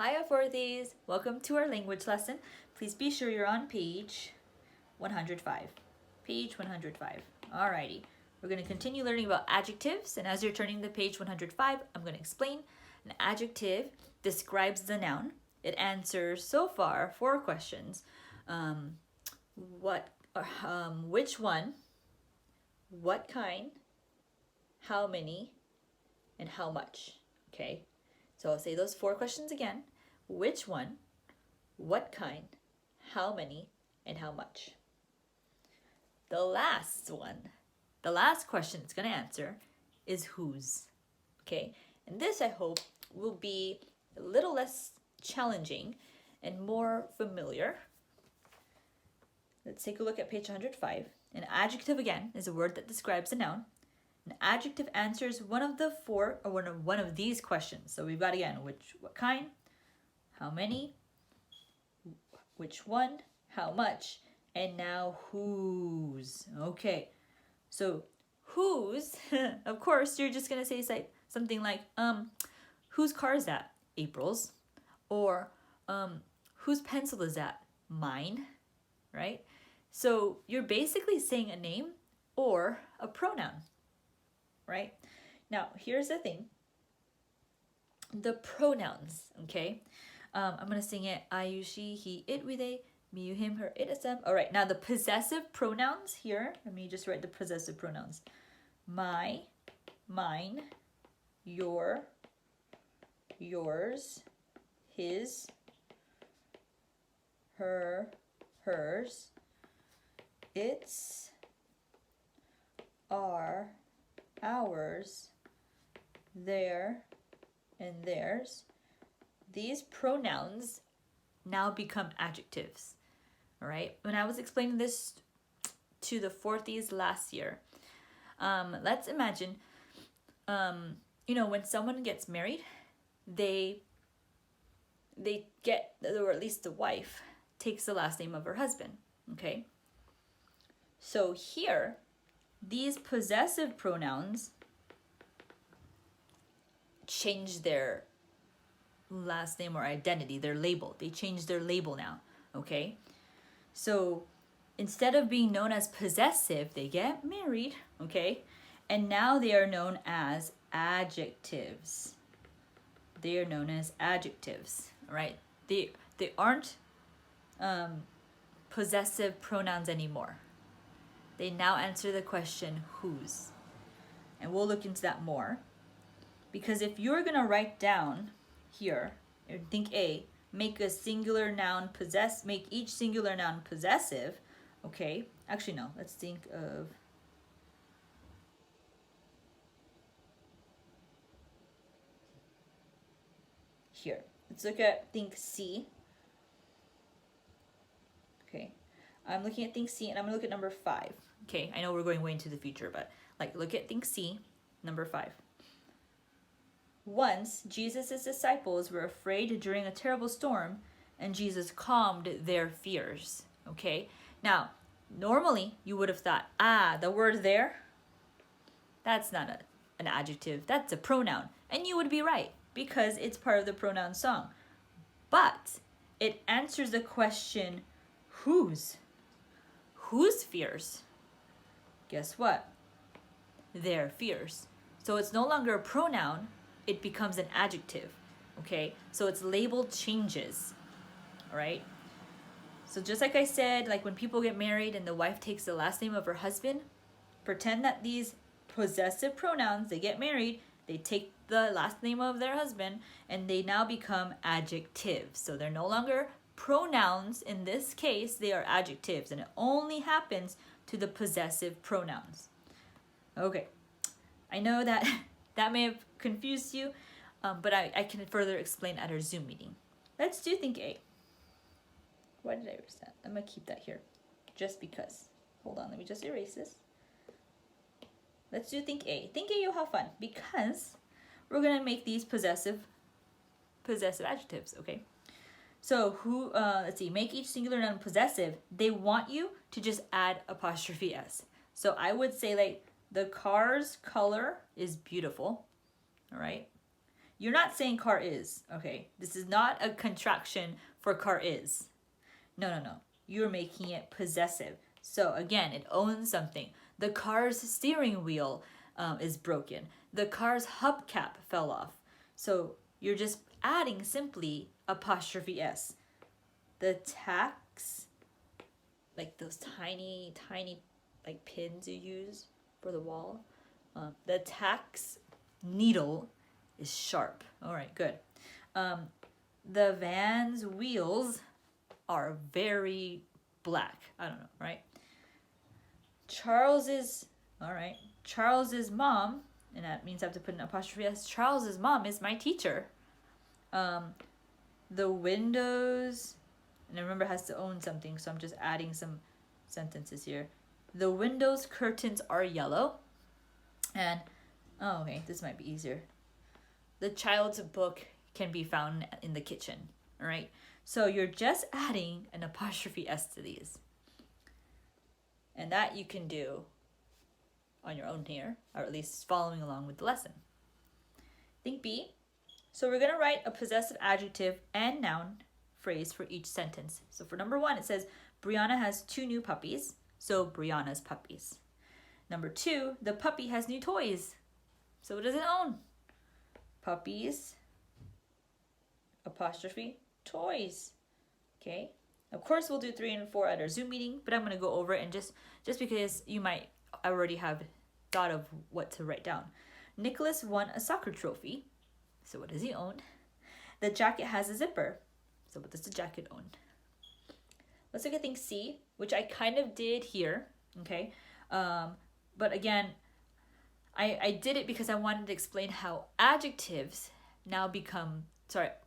Hiya fourthies! Welcome to our language lesson. Please be sure you're on page 105. Page 105. Alrighty. We're going to continue learning about adjectives, and as you're turning to page 105, I'm going to explain. An adjective describes the noun. It answers so far 4 questions. Which one, what kind, how many, and how much. Okay, so I'll say those 4 questions again. Which one, what kind, how many, and how much. The last question it's going to answer is whose. Okay, and this I hope will be a little less challenging and more familiar. Let's take a look at page 105. An adjective, again, is a word that describes a noun. An adjective answers one of the 4 or one of these questions. So we've got again, what kind, how many, which one, how much, and now whose. Okay, so whose, of course, you're just gonna say something like, whose car is that? April's. Or, whose pencil is that? Mine, right? So you're basically saying a name or a pronoun, right? Now, here's the thing. The pronouns, okay? I'm going to sing it. I, you, she, he, it, we, they, me, you, him, her, it, us, them. All right, now the possessive pronouns here. Let me just write the possessive pronouns. My, mine, your, yours, his, her, hers, its, our, ours, their, and theirs. These pronouns now become adjectives. All right. When I was explaining this to the fourthies last year, let's imagine, when someone gets married, they get, or at least the wife takes the last name of her husband. Okay. So here, these possessive pronouns change their last name or identity, their label. They change their label now, okay? So instead of being known as possessive, they get married, okay? And now they are known as adjectives. They are known as adjectives, all right? They aren't possessive pronouns anymore. They now answer the question, whose? And we'll look into that more. Because if you're going to write down here, think A, make a singular noun make each singular noun possessive, okay? Actually, no, let's think of here. Let's think C. Okay, I'm looking at think C, and I'm going to look at number 5. Okay, I know we're going way into the future, but look at think C, number 5. Once, Jesus' disciples were afraid during a terrible storm, and Jesus calmed their fears. Okay? Now, normally, you would have thought, the word there, that's not an adjective, that's a pronoun. And you would be right, because it's part of the pronoun song. But it answers the question, whose? Whose fears? Guess what? Their fears. So it's no longer a pronoun, it becomes an adjective, okay? So its label changes, all right? So just like I said, when people get married and the wife takes the last name of her husband, pretend that these possessive pronouns, they get married, they take the last name of their husband, and they now become adjectives. So they're no longer pronouns in this case, they are adjectives, and it only happens to the possessive pronouns. Okay, I know that that may have confused you, but I can further explain at our Zoom meeting. Let's do think A. Why did I erase that? I'm going to keep that here, just because. Hold on, let me just erase this. Let's do think A. Think A, you'll have fun, because we're going to make these possessive adjectives, okay? So let's see, make each singular noun possessive. They want you to just add apostrophe S. So I would say the car's color is beautiful, all right? you're not saying car is, okay? This is not a contraction for car is. No, no, no. You're making it possessive. So again, it owns something. The car's steering wheel is broken. The car's hubcap fell off. So you're just adding simply apostrophe S. The tax, like those tiny, tiny like pins you use for the wall. The tax needle is sharp. All right, good. The van's wheels are very black. I don't know, right? Charles's mom, and that means I have to put an apostrophe S. Charles's mom is my teacher. The windows, and I remember it has to own something, so I'm just adding some sentences here. The windows curtains are yellow. And, oh, okay, this might be easier. The child's book can be found in the kitchen, all right? So you're just adding an apostrophe S to these. And that you can do on your own here, or at least following along with the lesson. Think B. So we're going to write a possessive adjective and noun phrase for each sentence. So for number 1, it says, Brianna has 2 new puppies. So Brianna's puppies. Number 2, the puppy has new toys. So what does it own? Puppies, apostrophe, toys. Okay. Of course, we'll do 3 and 4 at our Zoom meeting, but I'm going to go over it and just because you might already have thought of what to write down. Nicholas won a soccer trophy. So what does he own? The jacket has a zipper. So what does the jacket own? Let's look at thing C, which I kind of did here. Okay. But again, I did it because I wanted to explain how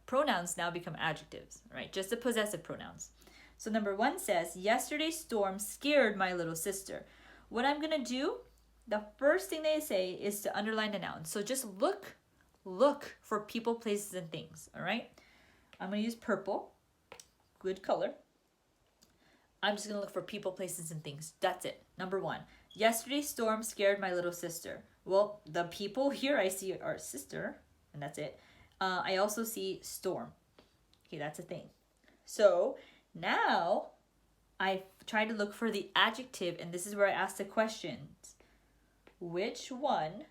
pronouns now become adjectives, right? Just the possessive pronouns. So number 1 says, yesterday's storm scared my little sister. What I'm going to do, the first thing they say is to underline the noun. So just look for people, places, and things, all right? I'm going to use purple, good color. I'm just going to look for people, places, and things. That's it. Number 1, yesterday's storm scared my little sister. Well, the people here I see are sister, and that's it. I also see storm. Okay, that's a thing. So now I try to look for the adjective, and this is where I ask the questions. Which one?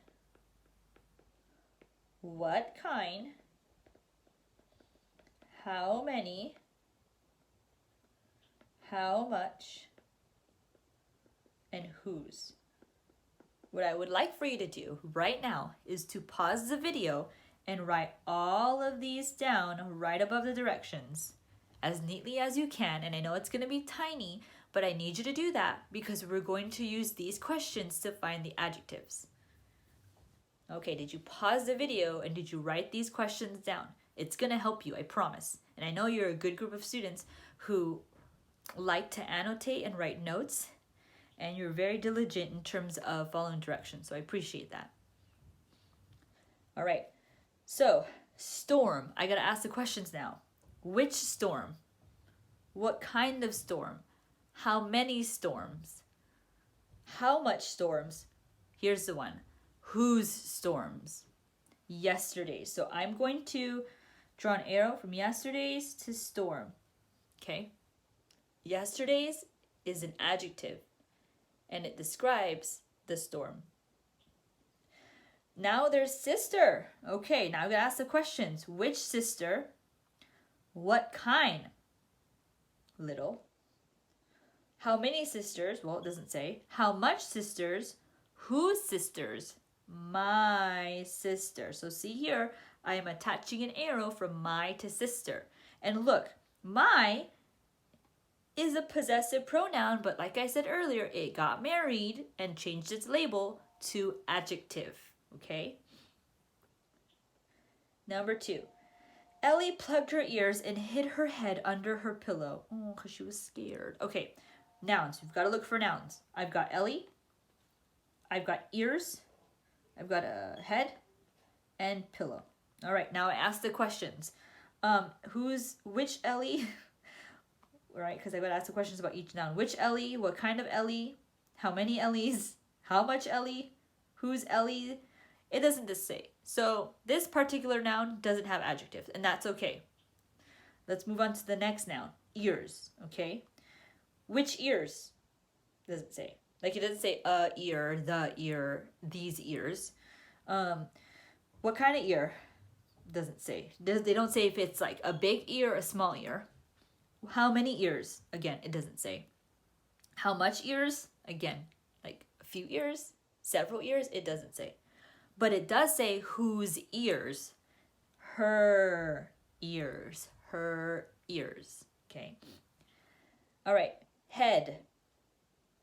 What kind? How many? How much? And whose? What I would like for you to do right now is to pause the video and write all of these down right above the directions as neatly as you can. And I know it's going to be tiny, but I need you to do that because we're going to use these questions to find the adjectives. Okay, did you pause the video and did you write these questions down? It's going to help you, I promise. And I know you're a good group of students who like to annotate and write notes, and you're very diligent in terms of following directions, so I appreciate that. All right, so storm. I gotta ask the questions now. Which storm? What kind of storm? How many storms? How much storms? Here's the one. Whose storms? Yesterday's. So I'm going to draw an arrow from yesterday's to storm. Okay? Yesterday's is an adjective, and it describes the storm. Now there's sister. Okay, now I'm going to ask the questions. Which sister? What kind? Little. How many sisters? Well, it doesn't say. How much sisters? Whose sisters? My sister. So see here, I am attaching an arrow from my to sister. And look, my is a possessive pronoun, but like I said earlier, it got married and changed its label to adjective, okay? Number 2, Ellie plugged her ears and hid her head under her pillow. Oh, because she was scared. Okay, nouns. We've got to look for nouns. I've got Ellie, I've got ears, I've got a head, and pillow. All right, now I ask the questions. Which Ellie? Right, because I got to ask the questions about each noun. Which Ellie? What kind of Ellie? How many Ellies? How much Ellie? Who's Ellie? It doesn't just say. So this particular noun doesn't have adjectives, and that's okay. Let's move on to the next noun, ears, okay? Which ears? Doesn't say. Like, it doesn't say a ear, the ear, these ears. What kind of ear? Doesn't say. They don't say if it's like a big ear or a small ear. How many ears? Again, it doesn't say. How much ears? Again, like a few ears, several ears, it doesn't say. But it does say whose ears. Her ears. Her ears. Okay. All right. Head.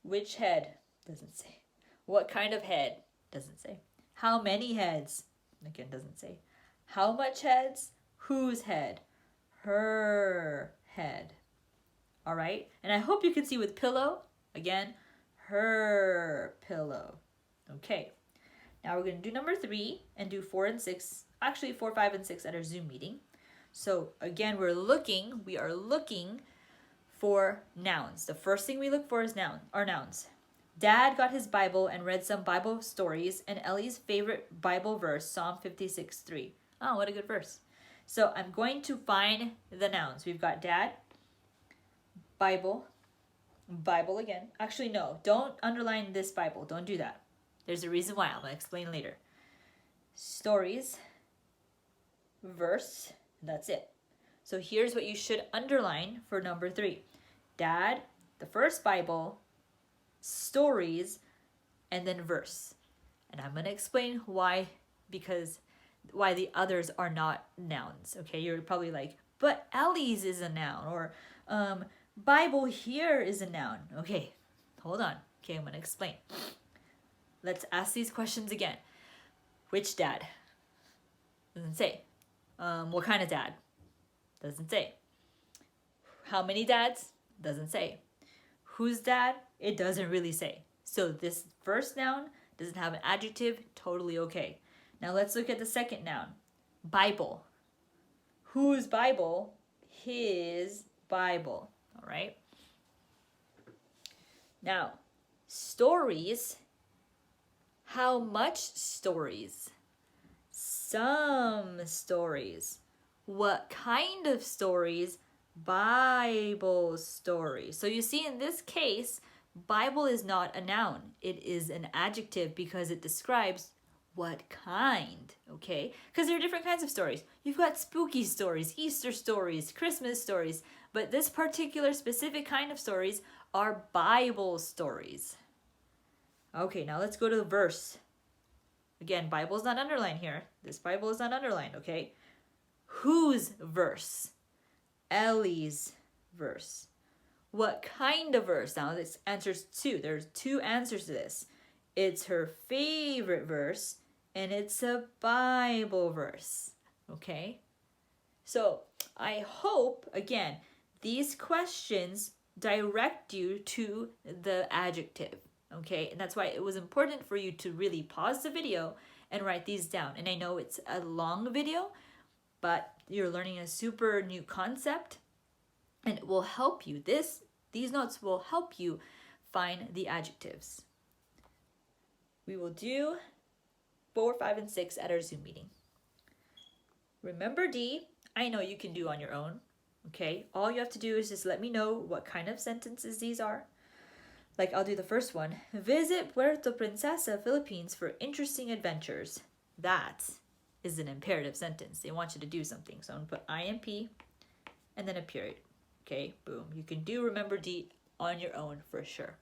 Which head? Doesn't say. What kind of head? Doesn't say. How many heads? Again, doesn't say. How much heads? Whose head? Her head. All right. And I hope you can see with pillow. Again, her pillow. Okay. Now we're going to do number 3 and do 4 and 6. Actually, 4, 5, and 6 at our Zoom meeting. So again, we are looking for nouns. The first thing we look for is nouns. Dad got his Bible and read some Bible stories, and Ellie's favorite Bible verse, Psalm 56:3. Oh, what a good verse. So I'm going to find the nouns. We've got Dad, Bible again. Actually, no, don't underline this Bible. Don't do that. There's a reason why. I'm going to explain later. Stories, verse, that's it. So here's what you should underline for number 3. Dad, the first Bible, stories, and then verse. And I'm going to explain why the others are not nouns. Okay, you're probably like, but Ellie's is a noun, or Bible here is a noun. Okay, hold on. Okay, I'm going to explain. Let's ask these questions again. Which dad? Doesn't say. What kind of dad? Doesn't say. How many dads? Doesn't say. Whose dad? It doesn't really say. So this first noun doesn't have an adjective. Totally okay. Now let's look at the second noun. Bible. Whose Bible? His Bible. All right. Now, stories. How much stories? Some stories. What kind of stories? Bible stories. So you see, in this case, Bible is not a noun. It is an adjective because it describes what kind, okay? Because there are different kinds of stories. You've got spooky stories, Easter stories, Christmas stories, but this particular specific kind of stories are Bible stories. Okay, now let's go to the verse. Again, Bible's not underlined here. This Bible is not underlined, okay? Whose verse? Ellie's verse. What kind of verse? Now this answers 2. There's 2 answers to this. It's her favorite verse, and it's a Bible verse, okay? So I hope, again, these questions direct you to the adjective, okay? And that's why it was important for you to really pause the video and write these down. And I know it's a long video, but you're learning a super new concept, and it will help you. These notes will help you find the adjectives. We will do 4, 5, and 6 at our Zoom meeting. Remember D, I know you can do on your own, okay? All you have to do is just let me know what kind of sentences these are. Like, I'll do the first one. Visit Puerto Princesa, Philippines for interesting adventures. That is an imperative sentence. They want you to do something. So I'm going to put IMP and then a period. Okay, boom. You can do Remember D on your own for sure.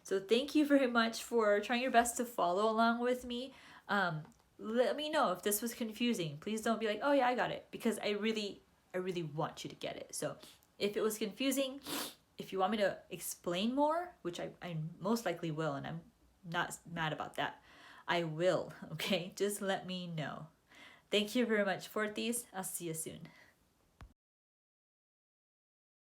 So thank you very much for trying your best to follow along with me. Let me know if this was confusing. Please don't be like, oh yeah, I got it. Because I really want you to get it. So if it was confusing, if you want me to explain more, which I most likely will, and I'm not mad about that, I will, okay? Just let me know. Thank you very much for these. I'll see you soon.